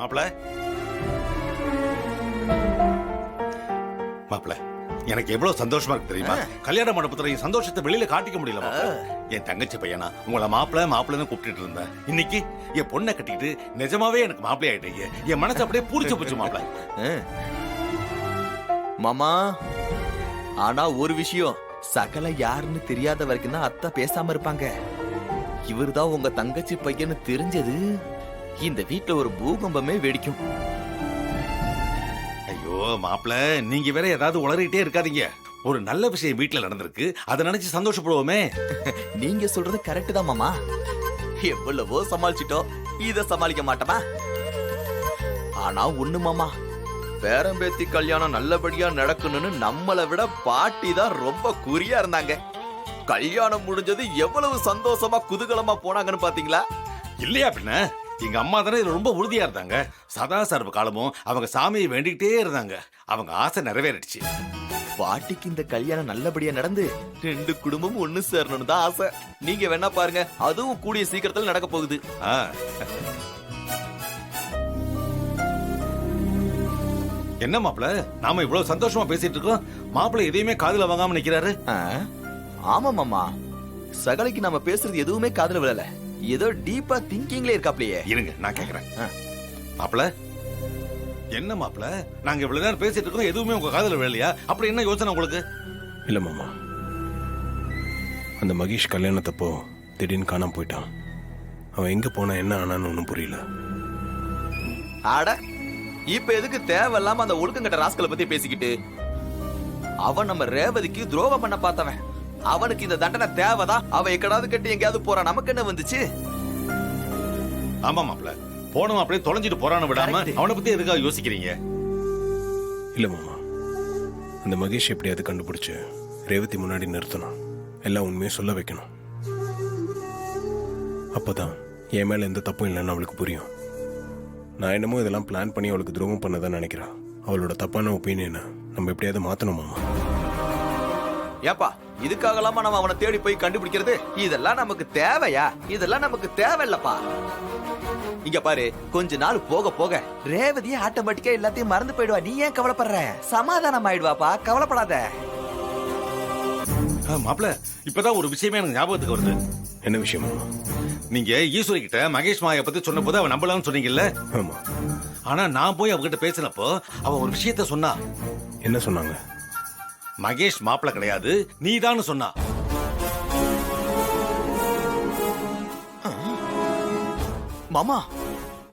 மாப்பிள மாப்பிள எனக்கு எவ்வளவு சந்தோஷமா இருக்கு தெரியுமா? கல்யாண மண்டபத்துல என் சந்தோஷத்தை வெளியில காட்டிக்க முடியல மாப்பிள. என் தங்கச்சி பையனா உங்களை மாப்பிளன்னு கூப்பிட்டு இருந்தேன். இன்னைக்கு என் பொண்ணை கட்டிட்டு நிஜமாவே எனக்கு மாப்பிள்ளை ஆயிட்டீங்க. என் மனசு அப்படியே பூரிச்சு போச்சு மாப்பிள. மாமா, ஆனா ஒரு விஷயம், சகல யாருன்னு தெரியாத வரைக்கும் தான் அத்தை பேசாம இருப்பாங்க. இவர்தான் உங்க தங்கச்சி பையன்னு தெரிஞ்சது இந்த வீட்டுல ஒரு பூகம்பமே வெடிக்கும். ஐயோ மாப்பிள, நீங்க வேற ஏதாவது உளறிட்டே இருக்காதீங்க. ஒரு நல்ல விஷயம் வீட்டுல நடந்திருக்கு, அதை நினைச்சு சந்தோஷப்படுவோமே. நீங்க சொல்றது கரெக்ட் தான் மாமா. எவ்வளவோ சமாளிச்சிட்டோம், இத சமாளிக்க மாட்டோமா? ஆனா ஒண்ணு மாமா, பேரம்பேத்தி கல்யாணம் நல்லபடியா நடக்கணும்னு நம்மளை விட பாட்டி தான் ரொம்ப குறியா இருந்தாங்க. கல்யாணம் முடிஞ்சது எவ்வளவு சந்தோஷமா குதூகலமா போனாங்கன்னு பாத்தீங்களா? இல்லையா பின்ன, எங்க அம்மா தானே இதுல ரொம்ப உறுதியா இருந்தாங்க. சதா சர்வ காலமும் அவங்க சாமியை வேண்டிக்கிட்டே இருந்தாங்க. அவங்க ஆசை நிறைவேறிடுச்சு. பாட்டிக்கு இந்த கல்யாணம் நல்லபடியா நடந்து 2 குடும்பமும் ஒண்ணு சேரணும்னு தான் ஆசை. நீங்க வேணா பாருங்க, அதுவும் கூடிய சீக்கிரத்துல நடக்க போகுது. என்ன மாப்பிள, நாம இவ்வளவு சந்தோஷமா பேசிட்டு இருக்கோம், மாப்பிள எதையுமே காதுல வாங்காம நிக்கிறாரு. ஆமா மாமா, சகலைக்கு நாம பேசுறது எதுவுமே காதுல விழல. ஏதோ டீப்பா திங்கிங்ல இருக்காப்லையே. இருங்க நான் கேக்குறேன். மாப்பிள என்ன மாப்பிள, நாங்க இவ்வளவு நேரம் பேசிட்டு இருக்கோம், எதுவுமே உங்க காதுல விழலையா? அப்படி என்ன யோசனை உங்களுக்கு? இல்ல மாமா, அந்த மகேஷ் கல்யாணத்தப்போ திடீர்னு காணாம போயிட்டான். அவன் எங்க போனா என்ன ஆனான்னு ஒன்னும் புரியல. ஆட, இப்ப எதுக்கு தேவையில்லாம அந்த ஒழுக்கங்கட்ட ராஸ்கலை பத்தி பேசிக்கிட்டு? அவன் நம்ம ரேவதிக்கு துரோகம் பண்ண பார்த்தவன். அவனுக்கு இந்த தண்டனை தேவைதான். அவன் எக்கடாவது கட்டி எங்கேயாவது போறான், நமக்கு என்ன வந்துச்சு? ஆமா மாப்பிள, போனவன் அப்படியே தொலைஞ்சிட்டு போறான்னு விடாம அவனை பத்தி எதுக்காக யோசிக்கிறீங்க? இல்ல மாமா, அந்த மகேஷ் எப்படியாவது கண்டுபிடிச்சு ரேவதி முன்னாடி நிறுத்தணும், எல்லாம் உண்மையை சொல்ல வைக்கணும். அப்பதான் என் மேல எந்த தப்பும் இல்லைன்னு அவளுக்கு புரியும். நான் என்னமோ இதெல்லாம் பிளான் பண்ணி அவளுக்கு துரோகம் பண்ணதான் நினைக்கிறான். அவளோட தப்பான ஒப்பீனியனை நம்ம எப்படியாவது மாத்தணும் மாமா. ஏப்பா, இதுக்காகலாமா நம்ம அவனை தேடி போய் கண்டுபிடிக்கிறது? இதெல்லாம் நமக்கு தேவையா? இதெல்லாம் நமக்கு தேவையில்லப்பா. இங்க பாரு, கொஞ்ச நாள் போக போக ரேவதியே ஆட்டோமேட்டிக்கா எல்லாத்தையும் மறந்து போயிடுவா. நீ ஏன் கவலைப்படுற? சமாதானம் ஆயிடுவாப்பா, கவலைப்படாத. மாப்பிள, இப்பதான் ஒரு விஷயமே எனக்கு ஞாபகத்துக்கு வருது. என்ன விஷயம் மாமா? நீங்க ஈஸ்வரி கிட்ட மகேஷ் மாயை பத்தி சொன்ன போது அவன் நம்பலாம்னு சொன்னீங்கல்ல? ஆமா. ஆனா நான் போய் அவகிட்ட பேசினப்போ அவ ஒரு விஷயத்த சொன்னா. என்ன சொன்னாங்க? மகேஷ் மாப்பிள கிடையாது, நீதான் சொன்னா. மாமா,